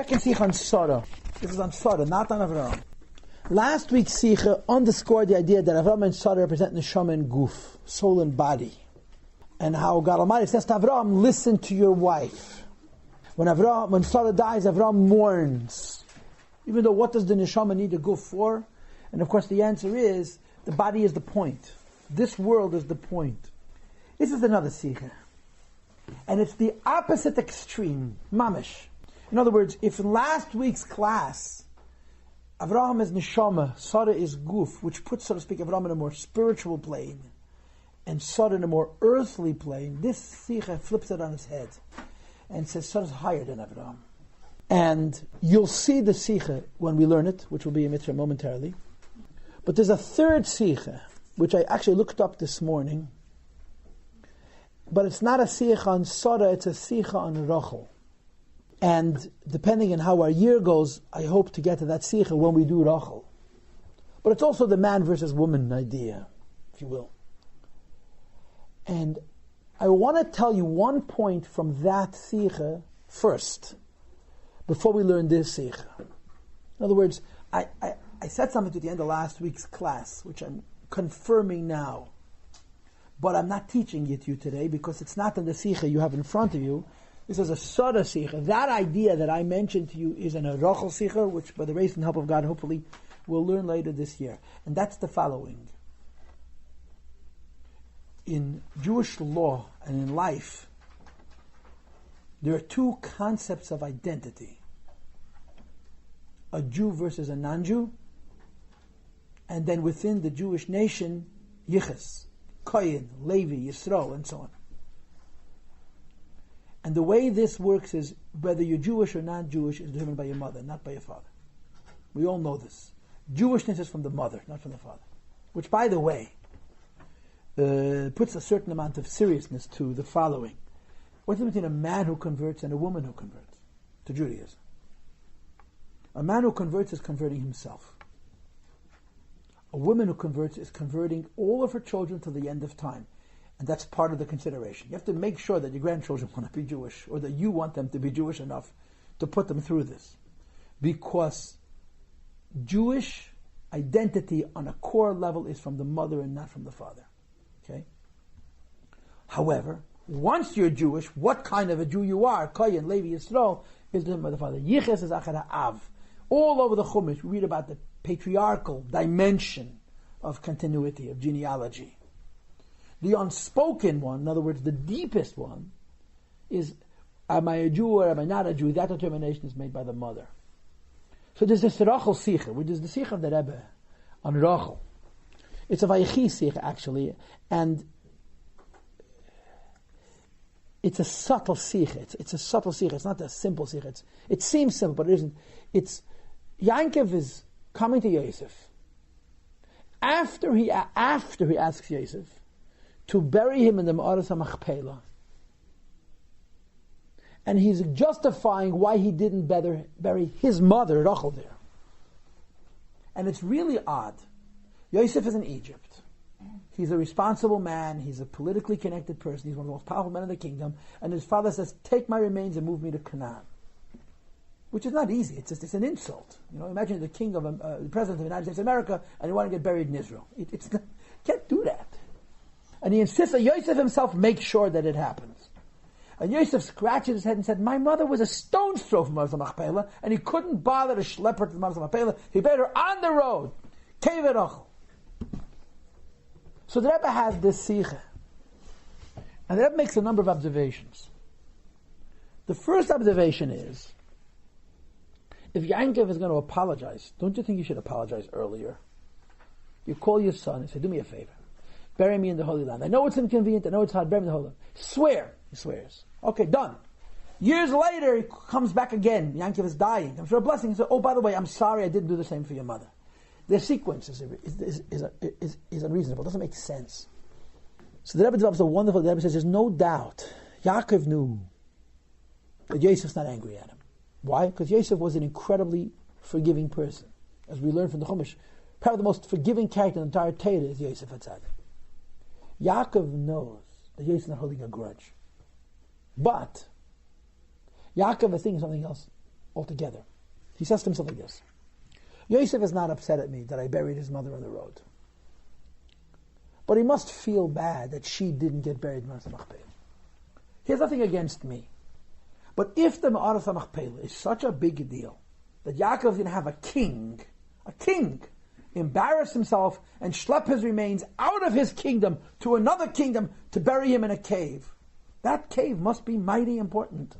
second Sicha on Sara. This is on Sara, not on Avraham. Last week's Sicha underscored the idea that Avraham and Sara represent Neshama and Guf, soul and body. And how God Almighty says to Avraham, listen to your wife. When Sara dies, Avraham mourns. Even though, what does the Neshama need a Guf for? And of course the answer is, the body is the point. This world is the point. This is another Sicha. And it's the opposite extreme, mamish. In other words, if in last week's class, Avraham is Neshama, Sara is Guf, which puts, so to speak, Avraham in a more spiritual plane, and Sara in a more earthly plane, this Sicha flips it on its head, and says Sara is higher than Avraham. And you'll see the Sicha when we learn it, which will be a mitzvah momentarily. But there's a third Sicha, which I actually looked up this morning, but it's not a Sicha on Sara, it's a Sicha on Rachel. And depending on how our year goes, I hope to get to that Sicha when we do Rachel. But it's also the man versus woman idea, if you will. And I want to tell you one point from that Sicha first, before we learn this Sicha. In other words, I said something at the end of last week's class, which I'm confirming now. But I'm not teaching it to you today because it's not in the Sicha you have in front of you. This is a Sara Sicha. That idea that I mentioned to you is in a Rachel Sicha, which by the grace and help of God, hopefully, we'll learn later this year. And that's the following. In Jewish law and in life, there are two concepts of identity. A Jew versus a non-Jew, and then within the Jewish nation, Yichus, Kohen, Levi, Yisro, and so on. And the way this works is, whether you're Jewish or non-Jewish is determined by your mother, not by your father. We all know this. Jewishness is from the mother, not from the father. Which, by the way, puts a certain amount of seriousness to the following. What's the difference between a man who converts and a woman who converts to Judaism? A man who converts is converting himself. A woman who converts is converting all of her children to the end of time. And that's part of the consideration. You have to make sure that your grandchildren want to be Jewish, or that you want them to be Jewish enough to put them through this. Because Jewish identity on a core level is from the mother and not from the father. Okay? However, once you're Jewish, what kind of a Jew you are, Kohen, Levi, Yisrael, is determined by the father. Yiches is Achar Ha'av. All over the Chumash, we read about the patriarchal dimension of continuity, of genealogy. The unspoken one, in other words, the deepest one, is, am I a Jew or am I not a Jew? That determination is made by the mother. So there's this Rachel Sicha, which is the Sicha of the Rebbe on Rachel. It's a Vayechi Sicha, actually, and it's a subtle Sicha. It's a subtle Sicha. It's not a simple Sicha. It seems simple, but it isn't. It's, Yankov is coming to Yosef. After he asks Yosef to bury him in the Ma'aras HaMachpelah, and he's justifying why he didn't bury his mother, Rachel, there. And it's really odd. Yosef is in Egypt. He's a responsible man. He's a politically connected person. He's one of the most powerful men in the kingdom. And his father says, take my remains and move me to Canaan. Which is not easy. It's an insult. You know, imagine the king of the president of the United States of America, and you want to get buried in Israel. It's not, can't do that. And he insists that Yosef himself make sure that it happens. And Yosef scratches his head and said, my mother was a stone's throw from Ma'aras HaMachpelah, and he couldn't bother to schlep her to the Ma'aras HaMachpelah. He buried her on the road. Kevei Rachel. So the Rebbe has this Sicha. And the Rebbe makes a number of observations. The first observation is, if Yankov is going to apologize, don't you think you should apologize earlier? You call your son and say, do me a favor. Bury me in the Holy Land. I know it's inconvenient. I know it's hard. Bury me in the Holy Land. Swear. He swears. Okay, done. Years later, he comes back again. Yankov is dying. I'm sure a blessing. He says, oh, by the way, I'm sorry I didn't do the same for your mother. The sequence is unreasonable. It doesn't make sense. So the Rebbe develops a wonderful, the Rebbe says, there's no doubt. Yaakov knew that Yosef's not angry at him. Why? Because Yosef was an incredibly forgiving person. As we learn from the Chumash, probably the most forgiving character in the entire Torah is Yosef HaTzadik. Yaakov knows that Yosef is not holding a grudge. But Yaakov is thinking something else altogether. He says to himself like this: Yosef is not upset at me that I buried his mother on the road. But he must feel bad that she didn't get buried in Ma'aras HaMachpelah. He has nothing against me. But if the Ma'aras HaMachpelah is such a big deal that Yaakov is going to have a king, embarrass himself and schlep his remains out of his kingdom to another kingdom to bury him in a cave, that cave must be mighty important.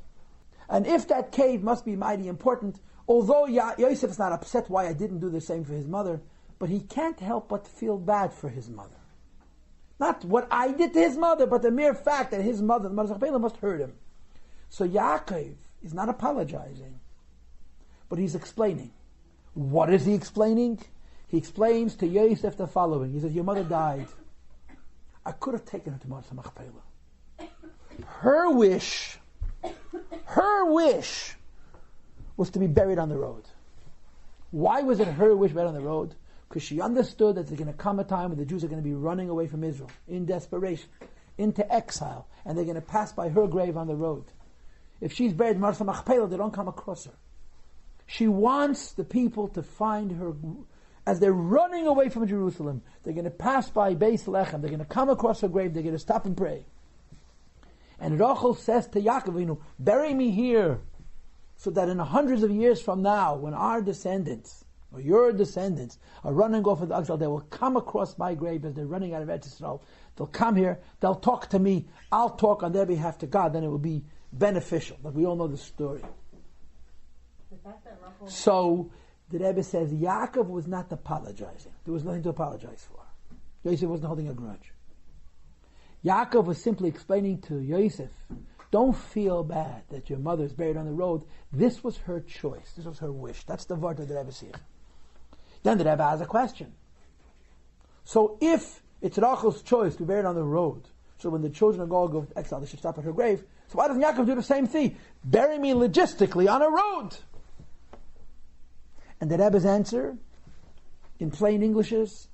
And if that cave must be mighty important, although Yosef is not upset why I didn't do the same for his mother, but he can't help but feel bad for his mother. Not what I did to his mother, but the mere fact that his mother, the Ma'aras HaMachpelah, must hurt him. So Yaakov is not apologizing, but he's explaining. What is he explaining? He explains to Yosef the following. He says, your mother died. I could have taken her to Ma'aras HaMachpelah. Her wish was to be buried on the road. Why was it her wish buried on the road? Because she understood that there's going to come a time when the Jews are going to be running away from Israel in desperation, into exile, and they're going to pass by her grave on the road. If she's buried in Ma'aras HaMachpelah, they don't come across her. She wants the people to find her. As they're running away from Jerusalem, they're going to pass by Beis Lechem, they're going to come across her grave, they're going to stop and pray. And Rachel says to Yaakov, bury me here, so that in hundreds of years from now, when our descendants, or your descendants, are running off into exile, they will come across my grave as they're running out of Eretz Yisrael. They'll come here, they'll talk to me, I'll talk on their behalf to God, then it will be beneficial. But we all know the story. So, the Rebbe says, Yaakov was not apologizing. There was nothing to apologize for. Yosef wasn't holding a grudge. Yaakov was simply explaining to Yosef, don't feel bad that your mother is buried on the road. This was her choice. This was her wish. That's the word of the Rebbe Sich. Then the Rebbe has a question. So if it's Rachel's choice to be buried on the road, so when the children of God go to exile, they should stop at her grave. So why doesn't Yaakov do the same thing? Bury me logistically on a road. And the Rebbe's answer, in plain English, is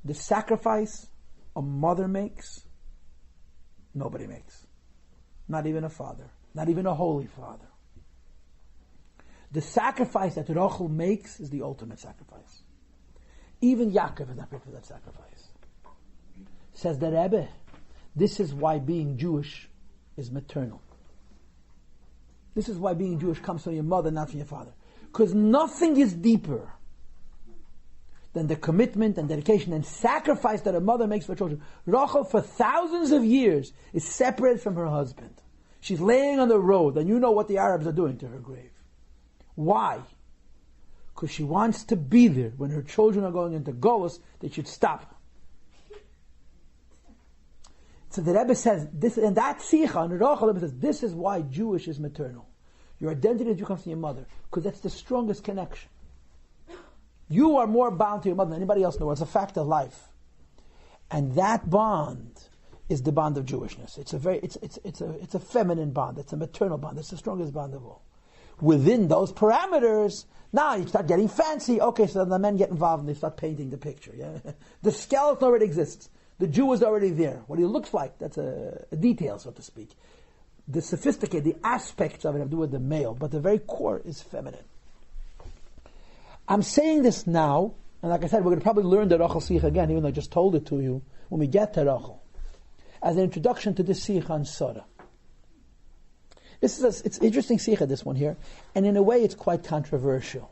the sacrifice a mother makes, nobody makes. Not even a father. Not even a holy father. The sacrifice that Rachel makes is the ultimate sacrifice. Even Yaakov is not prepared for that sacrifice. Says the Rebbe, this is why being Jewish is maternal. This is why being Jewish comes from your mother, not from your father. Because nothing is deeper than the commitment and dedication and sacrifice that a mother makes for her children. Rachel, for thousands of years, is separated from her husband. She's laying on the road, and you know what the Arabs are doing to her grave. Why? Because she wants to be there when her children are going into Golus. They should stop. So the Rebbe says this, and that Sicha, and Rachel, the Rebbe says, this is why Jewish is maternal. Your identity as you comes from your mother, because that's the strongest connection. You are more bound to your mother than anybody else in the world. It's a fact of life, and that bond is the bond of Jewishness. It's a feminine bond. It's a maternal bond. It's the strongest bond of all. Within those parameters, now you start getting fancy. Okay, so then the men get involved and they start painting the picture. Yeah? The skeleton already exists. The Jew is already there. What he looks like, that's a detail, so to speak. The sophisticated, the aspects of it have to do with the male, but the very core is feminine. I'm saying this now, and like I said, we're going to probably learn the Rachel Sikha again, even though I just told it to you, when we get to Rachel, as an introduction to this Sikha on Sara. It's interesting Sikha, this one here, and in a way it's quite controversial.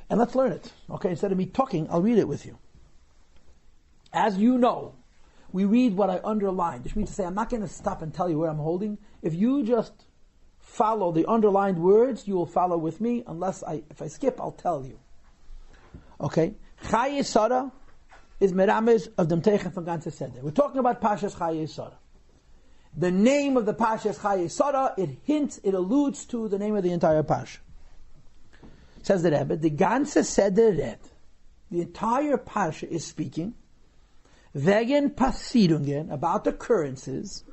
And let's learn it. Okay, instead of me talking, I'll read it with you. As you know, we read what I underlined, which means to say I'm not going to stop and tell you where I'm holding. If you just follow the underlined words, you will follow with me. If I skip, I'll tell you. Okay? Chaye Sara is Merames of dem Teichen von ganze Seder. We're talking about Pashas Chaye Sara. The name of the Pashas Chaye Sara, it alludes to the name of the entire Pasha. Says the Rebbe, the ganze Seder red. The entire Pasha is speaking wegen Passierungen, about occurrences,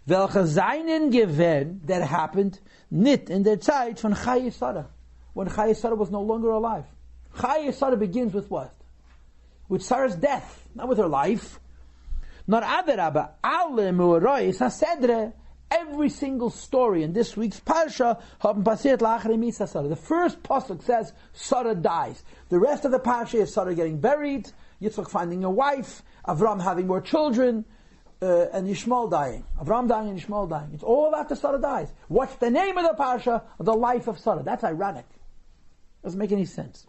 welche seinen gewähren, that happened nicht in der Zeit von Chaye Sara, when Chaye Sara was no longer alive. Chaye Sara begins with what? With Sarah's death, not with her life. Nor aderabba, alle mu'rois hasedre, Every single story in this week's Parsha, the first pasuk says Sara dies. The rest of the Parsha is Sara getting buried, Yitzchak finding a wife, Avram having more children, and Yishmael dying. Avram dying and Yishmael dying. It's all after Sara dies. What's the name of the Parsha? The life of Sara. That's ironic. Doesn't make any sense.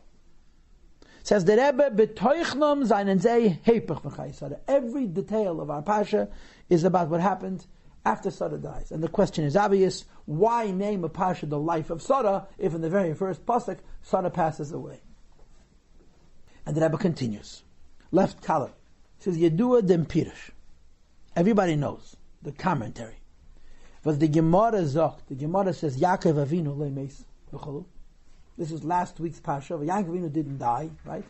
Says the Rebbe, "Betoichnam seinen sei hepech v'chai Sara." Every detail of our Parsha is about what happened after Sara dies. And the question is obvious: why name a Parsha the life of Sara if in the very first pasuk Sara passes away? And the Rebbe continues. Left column. Says Yedua dem Pirush. Everybody knows the commentary. But the Gemara sagt, the Gemara says Yaakov Avinu le'meis b'cholu. This is last week's Parsha. Yaakov Avinu didn't die, right?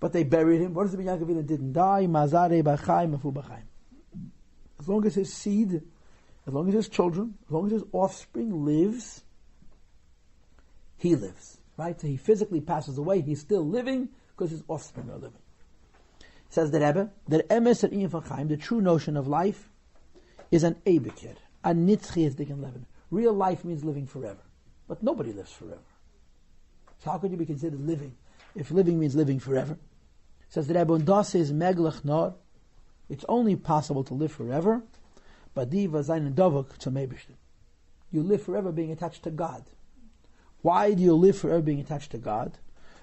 But they buried him. What does it mean Yaakov Avinu didn't die? Mazare b'chaim afu b'chaim. As long as his seed, as long as his children, as long as his offspring lives, he lives, right? So he physically passes away. He's still living because his offspring are living. Says the Rebbe, that emes at Iyan Chaim, the true notion of life, is an ebekir, a nitzchi as dicken leben. Real life means living forever, but nobody lives forever. So how could you be considered living if living means living forever? Says the Rebbe, das is meglech nor. It's only possible to live forever, but diva zayin davok to meibishtin. You live forever being attached to God. Why do you live forever being attached to God?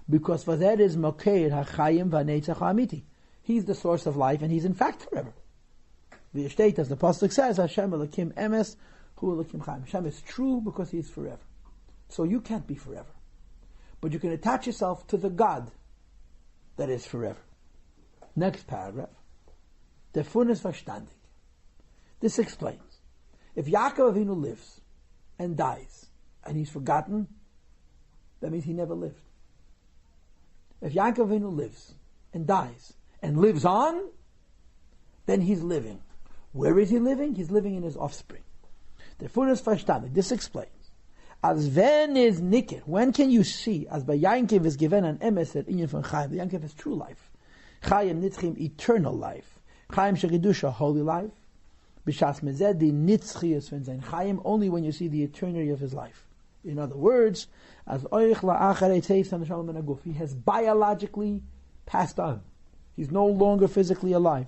Because vazer is mokeir hachayim v'netzach ha'amiti. He's the source of life, and He's in fact forever. The estate, as the pasuk says, Hashem Elokim Emes, Hu Elokim Chaim. Hashem is true because He's forever. So you can't be forever, but you can attach yourself to the God that is forever. Next paragraph. Der Fun ist verstandig. This explains. If Yaakov Avinu lives and dies, and he's forgotten, that means he never lived. If Yaakov Avinu lives and dies, and lives on, then he's living. Where is he living? He's living in his offspring. Therefore, is verstandig. This explains. As when is nikir? When can you see? As by Yankov is given an emes at Inyan von Chaim. The Yankov is true life. Chaim nitzchim, eternal life. Chaim shegedusha, holy life. B'shas mezed, the nitzchius von sein Chaim, only when you see the eternity of his life. In other words, as oich la'acharei teis hanashalom ben aguf. He has biologically passed on. He's no longer physically alive.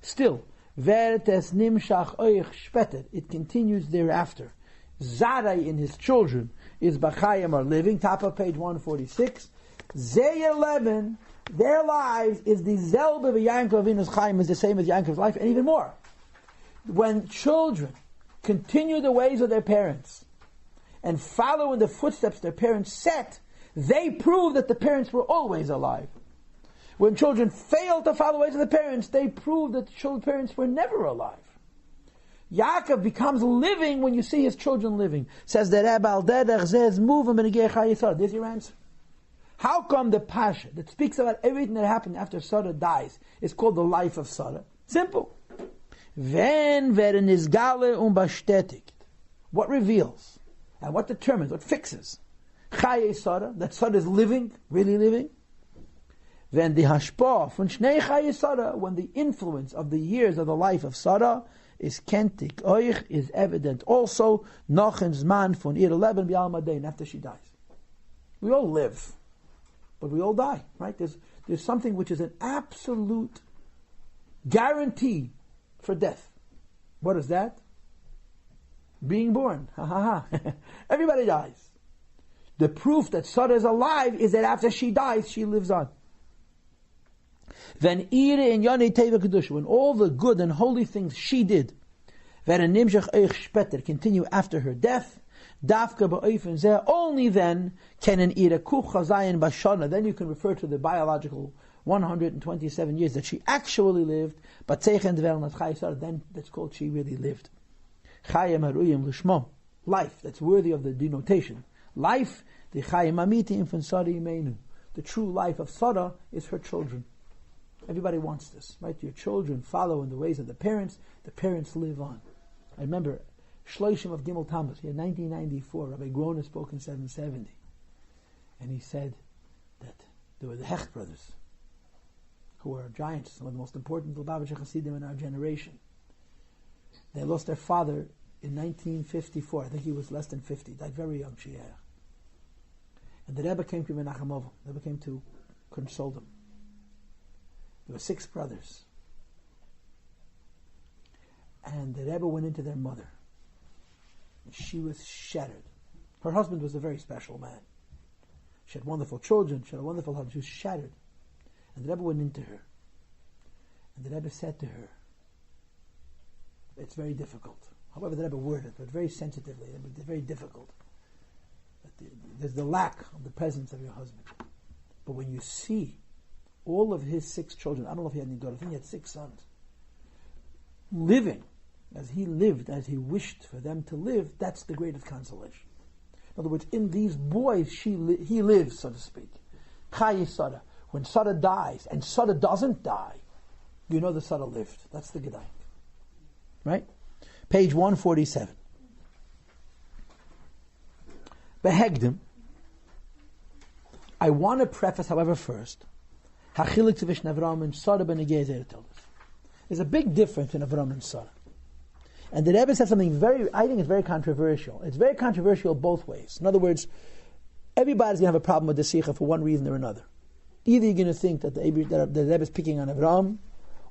Still, vertes nimshach oich shpeter. It continues thereafter. Sara in his children is bachayim are living. Top of page 146. Zeyer Leben, their lives is the zelbe of Yankov Avinu's Chaim is the same as Yankov's life, and even more. When children continue the ways of their parents and follow in the footsteps their parents set, they prove that the parents were always alive. When children fail to follow the ways of the parents, they prove that the parents were never alive. Yaakov becomes living when you see his children living. Says the Rebbe al derech zeh move him in a. There's your answer. How come the Parsha that speaks about everything that happened after Sara dies is called the life of Sara? Simple. When werden is gale bestätigt. What reveals and what determines, what fixes Chaye Sara, that Sara is living, really living? When the hashpah von Shnei Chaye Sara, when the influence of the years of the life of Sara is kentik oich, is evident also noch in zman von ihr leben b'al madein, after she dies. We all live, but we all die, right? There's something which is an absolute guarantee for death. What is that? Being born. Ha ha ha. Everybody dies. The proof that Sara is alive is that after she dies, she lives on. When all the good and holy things she did, continue after her death, only then can an then you can refer to the biological 127 years that she actually lived, but then that's called she really lived. Life, that's worthy of the denotation. Life, the true life of Sara is her children. Everybody wants this, right? Your children follow in the ways of the parents live on. I remember Shloshim of Gimel Tammuz, in 1994, Rabbi Groner spoke in 770. And he said that there were the Hecht brothers, who were giants, some of the most important Lubavitcher Hasidim in our generation. They lost their father in 1954. I think he was less than 50. Died very young, Shiach. And the Rebbe came to Menachem Ovel. The Rebbe came to console them. There were 6 brothers. And the Rebbe went into their mother. And she was shattered. Her husband was a very special man. She had wonderful children. She had a wonderful husband. She was shattered. And the Rebbe went into her. And the Rebbe said to her, it's very difficult. However, the Rebbe worded it, but very sensitively. It's very difficult. There's the lack of the presence of your husband. But when you see all of his 6 children, I don't know if he had any daughters, I think he had 6 sons, living as he lived, as he wished for them to live, that's the greatest consolation. In other words, in these boys, he lives, so to speak. Chayi Sara. When Sara dies, and Sara doesn't die, you know the Sara lived. That's the Gedai. Right? Page 147. Behegdim. I want to preface, however, first, Hachilik Tzvish Avram and Sara ben Eliezer told us. There's a big difference in Avram and Sara. And the Rebbe said something I think it's very controversial. It's very controversial both ways. In other words, everybody's going to have a problem with the Sikha for one reason or another. Either you're going to think that the Rebbe is picking on Avram,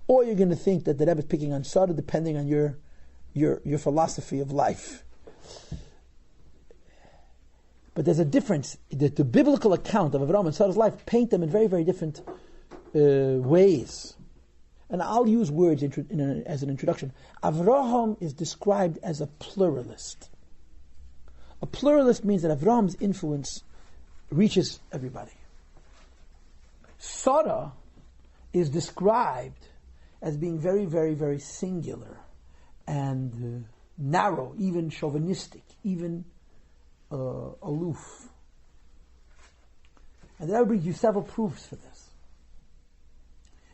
or you're going to think that the Rebbe is picking on Sara, depending on your philosophy of life. But there's a difference. The biblical account of Avram and Sarah's life paint them in very, very different ways. And I'll use words as an introduction. Avraham is described as a pluralist. A pluralist means that Avraham's influence reaches everybody. Sarah is described as being very, very, very singular and narrow, even chauvinistic, even aloof. And the Rebbe brings you several proofs for this.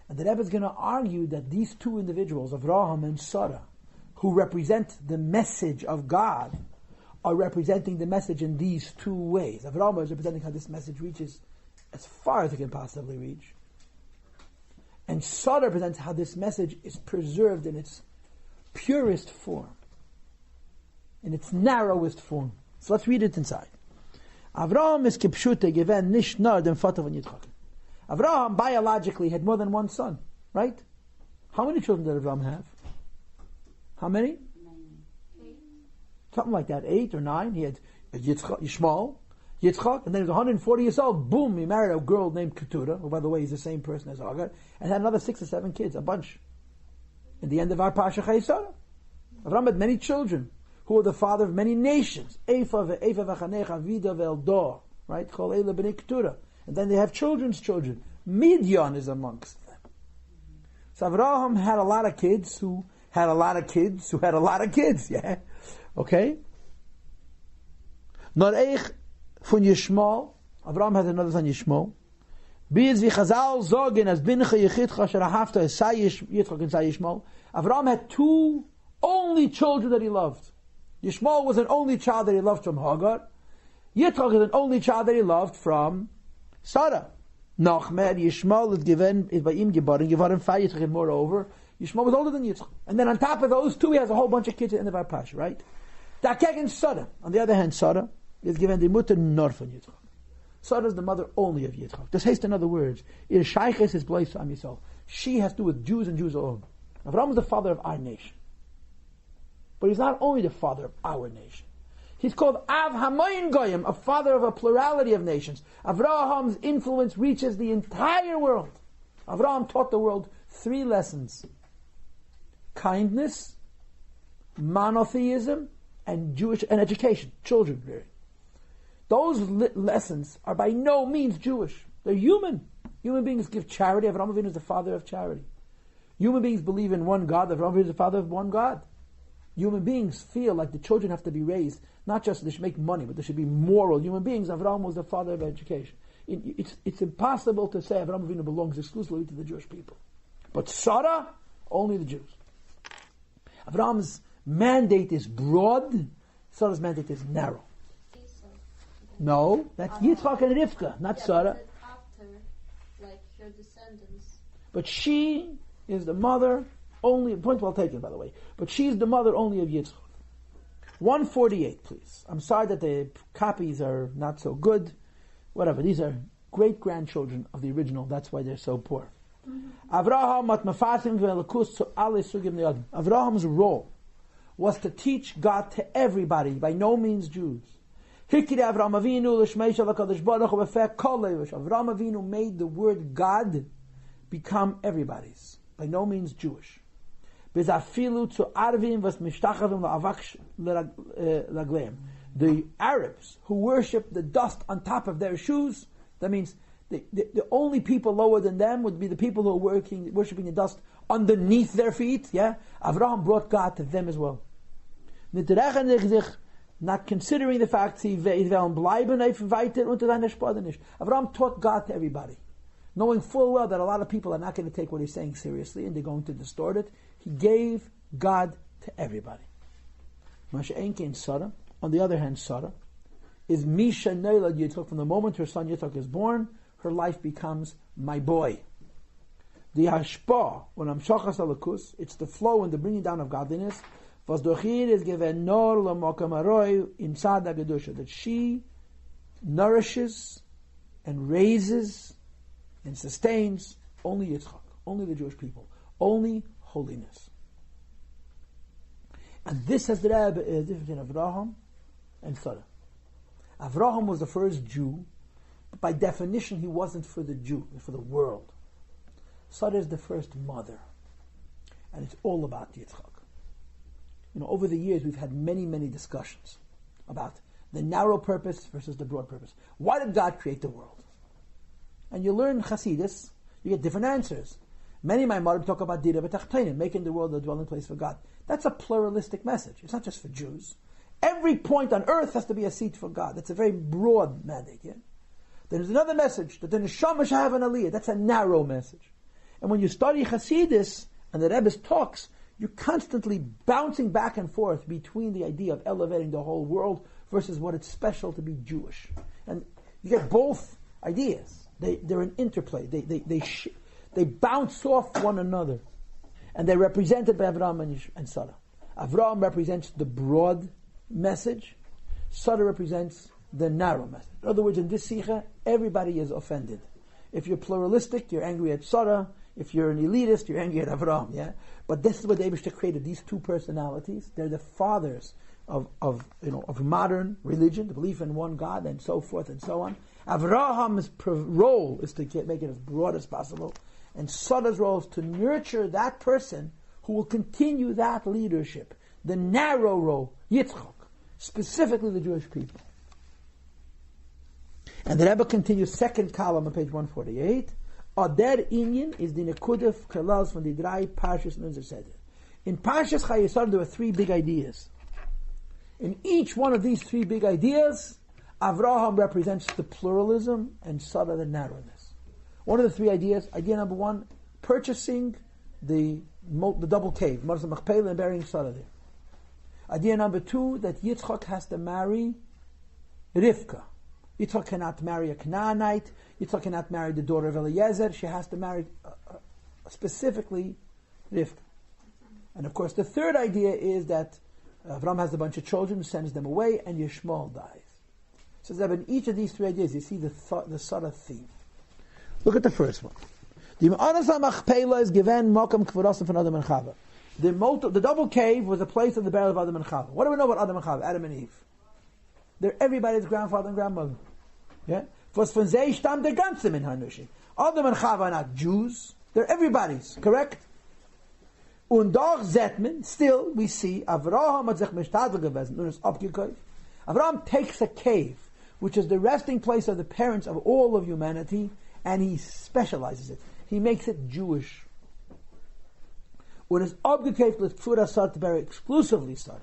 And the Rebbe is going to argue that these 2 individuals, Avraham and Sarah, who represent the message of God, are representing the message in these 2 ways. Avraham is representing how this message reaches as far as it can possibly reach. And Sara represents how this message is preserved in its purest form, in its narrowest form. So let's read it inside. Avraham is kipshute given nish nar dem Vater von Yitzchak. Avraham biologically had more than one son, right? How many children did Avraham have? How many? 8. Something like that, 8 or 9. He had Yishmael, Yitzchak, and then he was 140 years old. Boom, he married a girl named Keturah, who, by the way, is the same person as Hagar, and had another 6 or 7 kids, a bunch. In the end of our Pasha Chayesara, Avraham had many children, who were the father of many nations. Efa v'chanecha vida ve'eldor, right? Chol eila b'nei Keturah. And then they have children's children. Midian is amongst them. So Avraham had a lot of kids who had a lot of kids who had a lot of kids. Yeah, okay. Noreich von Yishmael. Avraham had another son, Yishmael. Biz v'chazal zogen as bincha yechidcha sherahavta esayish Yitzchak and Yishmael. Avraham had 2 only children that he loved. Yishmael was an only child that he loved from Hagar. Yitzchak is an only child that he loved from Sara. Nachmer, Yishmael is by him geboren 5 Yitzchak, and moreover, Yishmael was older than Yitzchak. And then on top of those 2, he has a whole bunch of kids at the end of our Pasha, right? Dakeg Sara. On the other hand, Sara is given the mutter nor von Yitzchak. Sara is the mother only of Yitzchak. This haste, in other words, Ir Shayches is blois Am Yisrael. She has to do with Jews and Jews alone. Avraham is the father of our nation. But he's not only the father of our nation. He's called Av Hamoyin Goyim, a father of a plurality of nations. Avraham's influence reaches the entire world. Avraham taught the world 3 lessons: kindness, monotheism, and Jewish and education, children. Those lessons are by no means Jewish. They're human. Human beings give charity. Avraham Avinu is the father of charity. Human beings believe in one God. Avraham Avinu is the father of one God. Human beings feel like the children have to be raised, not just they should make money, but they should be moral human beings. Avraham was the father of education. It's impossible to say Avraham Avinu belongs exclusively to the Jewish people. But Sarah, only the Jews. Avraham's mandate is broad, Sarah's mandate is narrow. No, that's Yitzchak and Rivka, not Sarah. After, like your descendants. But she is the mother only, point well taken by the way, but she's the mother only of Yitzchak. 148, please. I'm sorry that the copies are not so good. Whatever, these are great-grandchildren of the original. That's why they're so poor. Avraham's role was to teach God to everybody, by no means Jews. Avram Avinu made the word God become everybody's, by no means Jewish. The Arabs who worship the dust on top of their shoes, that means the only people lower than them would be the people who are worshipping the dust underneath their feet. Yeah, Avraham brought God to them as well. Not considering the fact Avraham taught God to everybody, knowing full well that a lot of people are not going to take what he's saying seriously and they're going to distort it. He gave God to everybody. Sara, on the other hand, Sara is Misha Neilad Yitzchak. From the moment her son Yitzchak is born, her life becomes my boy. The hashpa, when I'm shachas alakus, it's the flow and the bringing down of godliness. Vazdochir is given nor l'mokam aroi insad ha'kedusha, that she nourishes and raises and sustains only Yitzchak, only the Jewish people, only holiness. And this has the difference between Avraham and Sara. Avraham was the first Jew, but by definition he wasn't for the Jew, for the world. Sara is the first mother, and it's all about Yitzchak. Over the years we've had many, many discussions about the narrow purpose versus the broad purpose. Why did God create the world? And you learn Hasidus, you get different answers. Many Maimorim talk about Dira B'Tachtenim, making the world a dwelling place for God. That's a pluralistic message. It's not just for Jews. Every point on earth has to be a seat for God. That's a very broad mandate. Yeah? There's another message, that the Neshama shall have an Aliyah. That's a narrow message. And when you study Hasidus, and the Rebbe talks, you're constantly bouncing back and forth between the idea of elevating the whole world versus what it's special to be Jewish. And you get both ideas. They're an interplay. They bounce off one another. And they're represented by Avraham and Sara. Avraham represents the broad message. Sara represents the narrow message. In other words, in this Sikha, everybody is offended. If you're pluralistic, you're angry at Sara. If you're an elitist, you're angry at Avraham. Yeah? But this is what the Eibishter created, these two personalities. They're the fathers of modern religion, the belief in one God, and so forth and so on. Avraham's role is to make it as broad as possible. And Sara's role is to nurture that person who will continue that leadership. The narrow role, Yitzchak, specifically the Jewish people. And the Rebbe continues, second column on page 148. Ader Inyan is the Nekudef Kalals from the Drei Parshas Nunzer Seder. In Parshas Chayesar there were three big ideas. In each one of these three big ideas, Avraham represents the pluralism and Sara the narrowness. One of the three ideas, idea number one, purchasing the double cave, Marsa Machpelah, and burying Sara there. Idea number two, that Yitzchak has to marry Rivka. Yitzchak cannot marry a Canaanite. Yitzchak cannot marry the daughter of Eliezer. She has to marry specifically Rivka. And of course, the third idea is that Avram has a bunch of children, sends them away, and Yishmael dies. So that in each of these three ideas, you see the Sara theme. Look at the first one. The Machpelah is given Makam Kvarosim from Adam and Chava. The double cave was a place of the burial of Adam and Chava. What do we know about Adam and Chava? Adam and Eve. They're everybody's grandfather and grandmother. Yeah? Was von sie stammt der ganze min hanushi. Adam and Chava are not Jews. They're everybody's. Correct? Und doch Zetman, still we see Avraham hat sich mishtadel gewesen, nun ist abgekauft. Avraham takes a cave, which is the resting place of the parents of all of humanity, and he specializes it. He makes it Jewish. Und ist abgekauft with Pfura Sar to bury exclusively Sar.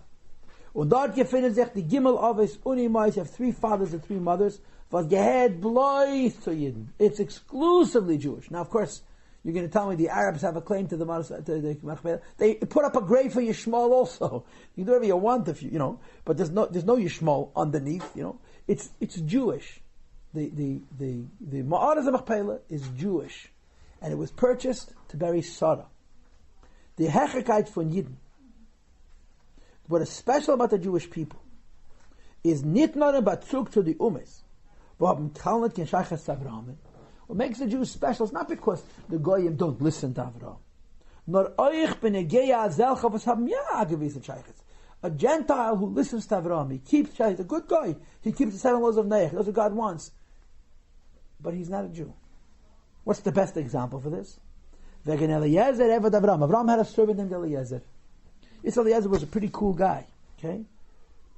Und dort gefinden sich die Gimel Aves Unimais, you have three fathers and three mothers, was gehed blois zu Yidden. It's exclusively Jewish. Now, of course, you're going to tell me the Arabs have a claim to the Machpelah. They put up a grave for Yishmael also. You can do whatever you want if you but there's no Yishmael underneath, It's Jewish. The Ma'araz Machpelah is Jewish. And it was purchased to bury Sara. The Hechekait von Yidden. what is special about the Jewish people is nit nur in Bezug to the Umes, what makes the Jews special is not because the Goyim don't listen to Avraham. Nor euch benegeya zelcha was haben ja a gewisse Sheiches. A Gentile who listens to Avraham, he keeps Sheiches, a good guy, he keeps the 7 laws of Noach, that's what God wants. But he's not a Jew. What's the best example for this? Vegen Eliezer eved Avraham. Avraham had a servant named Eliezer. This Eliezer was a pretty cool guy. Okay,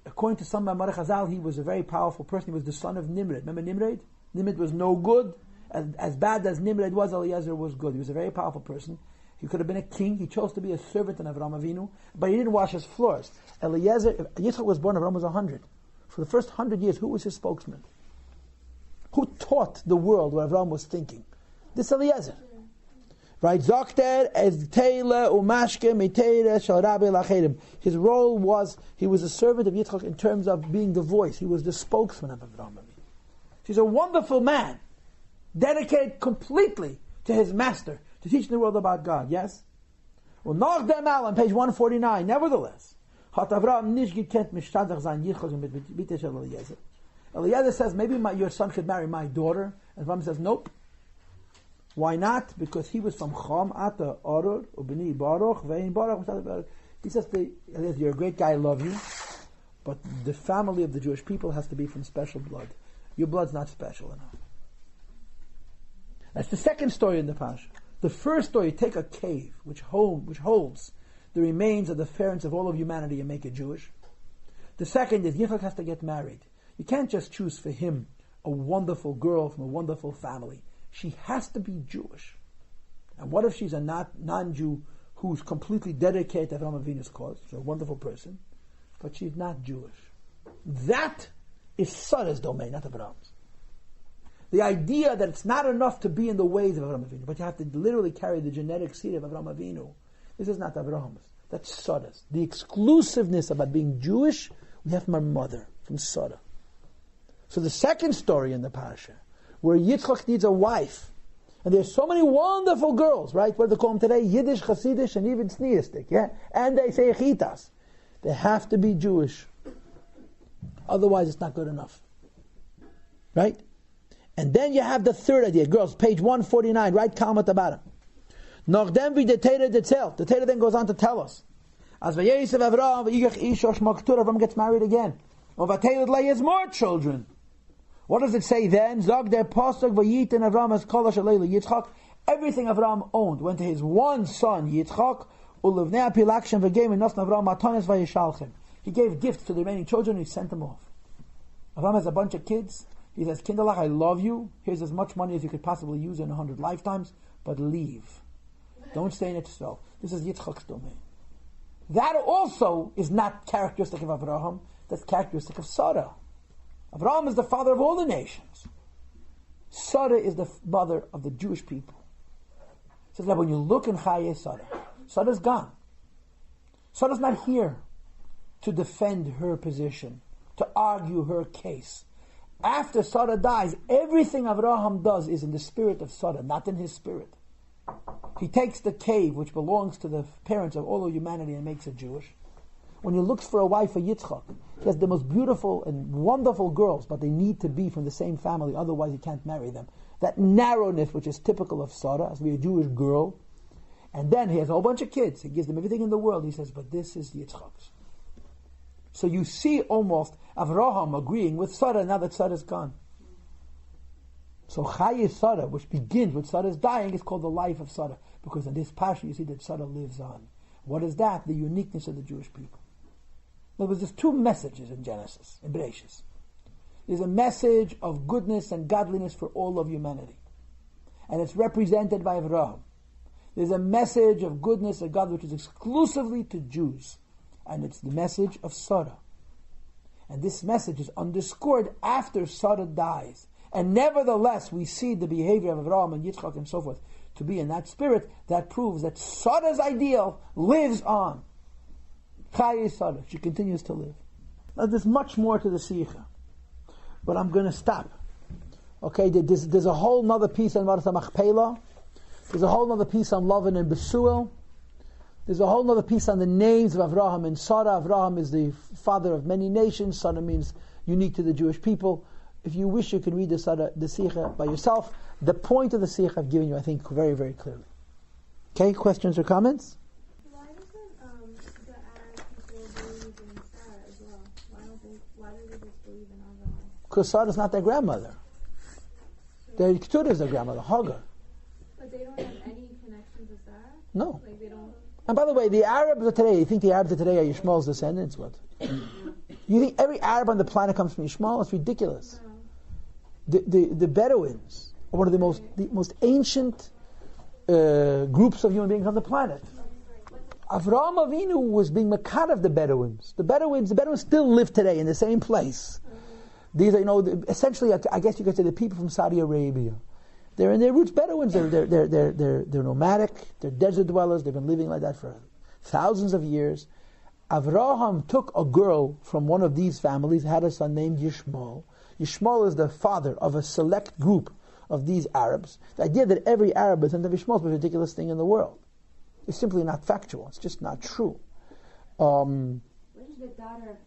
according to some Ma'amar Chazal, he was a very powerful person. He was the son of Nimrod. Remember Nimrod? Nimrod was no good. As bad as Nimrod was, Eliezer was good. He was a very powerful person. He could have been a king. He chose to be a servant in Avraham Avinu, but he didn't wash his floors. Yitzchak was born, Avraham was 100. For the first 100 years, who was his spokesman? Who taught the world what Avraham was thinking? This Eliezer. Right? Zokter es teile umashke miteire shel Rabbi lachedim. His role was, he was a servant of Yitzchak in terms of being the voice. He was the spokesman of Avraham Avinu. He's a wonderful man, dedicated completely to his master, to teach the world about God. Yes? Well, noch dem al on page 149, nevertheless, hat Avraham nicht gekent mishtadach sein Yitzchak mit Bite shel Eliezer. Eliezer says, maybe your son could marry my daughter. And Avraham says, nope. Why not? Because he was from Chom, Ata, Orur, Ubini, Baruch, Vein, Baruch. He says, you're a great guy, I love you, but the family of the Jewish people has to be from special blood. Your blood's not special enough. That's the second story in the Pasha. The first story, take a cave which holds the remains of the parents of all of humanity and make it Jewish. The second is Yitzchak has to get married. You can't just choose for him a wonderful girl from a wonderful family. She has to be Jewish. And what if she's a non-Jew who's completely dedicated to Avraham Avinu's cause? She's a wonderful person, but she's not Jewish. That is Sarah's domain, not Abraham's. The idea that it's not enough to be in the ways of Avraham Avinu, but you have to literally carry the genetic seed of Avraham Avinu. This is not Abraham's. That's Sarah's. The exclusiveness about being Jewish, we have from our mother, from Sarah. So the second story in the parasha, where Yitzchak needs a wife, and there's so many wonderful girls, right? What do they call them today? Yiddish, Hasidish, and even Sneistic, yeah? And they say Chitas. They have to be Jewish. Otherwise, it's not good enough. Right? And then you have the third idea. Girls, page 149, right column at the bottom. Nachdem wie der Teire erzählt. The Teire then goes on to tell us. As Vayesev Avraham, V'yigach Isha Shmaktur, Avraham gets married again. And Vateilet Lei has more children. What does it say then? Zog der Pasuk Vayitin Avraham as Kolash Aleila Yitzchak. Everything Avraham owned went to his one son Yitzchak. Ulevnei Apilakshem v'game Nosn Avraham Matanis Vayishalchem. He gave gifts to the remaining children and he sent them off. Avraham has a bunch of kids. He says, Kinderlach, I love you. Here's as much money as you could possibly use in 100 lifetimes, but leave. Don't stay in Israel. This is Yitzchak's domain. That also is not characteristic of Avraham. That's characteristic of Sara. Avraham is the father of all the nations. Sara is the mother of the Jewish people. It says that when you look in Chaye Sara, Sara's gone. Sara's not here to defend her position, to argue her case. After Sara dies, everything Avraham does is in the spirit of Sara, not in his spirit. He takes the cave, which belongs to the parents of all of humanity, and makes it Jewish. When he looks for a wife for Yitzchak, he has the most beautiful and wonderful girls, but they need to be from the same family, otherwise he can't marry them. That narrowness, which is typical of Sara, has to be a Jewish girl. And then he has a whole bunch of kids. He gives them everything in the world. He says, but this is Yitzchak's. So you see almost Avraham agreeing with Sara now that Sarah's gone. So Chaye Sara, which begins with Sarah's dying, is called the life of Sara. Because in this passion you see that Sara lives on. What is that? The uniqueness of the Jewish people. In other words, there's two messages in Genesis, in Bereshis. There's a message of goodness and godliness for all of humanity. And it's represented by Avraham. There's a message of goodness and God which is exclusively to Jews. And it's the message of Sara. And this message is underscored after Sara dies. And nevertheless, we see the behavior of Avraham and Yitzchak and so forth to be in that spirit that proves that Sarah's ideal lives on. Chaye Sara, she continues to live. Now there's much more to the Sikha, but I'm going to stop. Okay, there's a whole other piece on Maras HaMachpelah. There's a whole other piece on Lovin and Besuel. There's a whole other piece on the names of Avraham and Sara. Avraham is the father of many nations. Sara means unique to the Jewish people. If you wish, you can read the Sicha by yourself. The point of the Sicha I've given you, I think, very, very clearly. Okay, questions or comments? Why doesn't the Arab people believe in Sara as well? Why do they just believe in Avraham? Because Sara's not their grandmother. Their Keturah is their grandmother, Hagar. But they don't have any connection to Sara? No. Like they don't... And by the way, the Arabs of today, you think the Arabs of today are Yishmael's descendants? What? You think every Arab on the planet comes from Yishmael? It's ridiculous. No. The Bedouins are one of the most ancient groups of human beings on the planet. Avraham Avinu was being Makar of the Bedouins. The Bedouins still live today in the same place. These are, essentially, I guess you could say the people from Saudi Arabia. They're in their roots Bedouins. They're nomadic. They're desert dwellers. They've been living like that for thousands of years. Avraham took a girl from one of these families, had a son named Yishmael. Yishmael is the father of a select group of these Arabs. The idea that every Arab is under Yishmael is the most ridiculous thing in the world. It's simply not factual. It's just not true. What is the daughter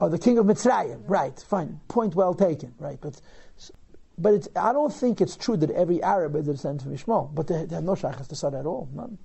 of the king of Mitzrayim, right? Fine, point well taken, right? But I don't think it's true that every Arab is a descendant from Yishmael. But they have no shaykhs to Sara at all, none.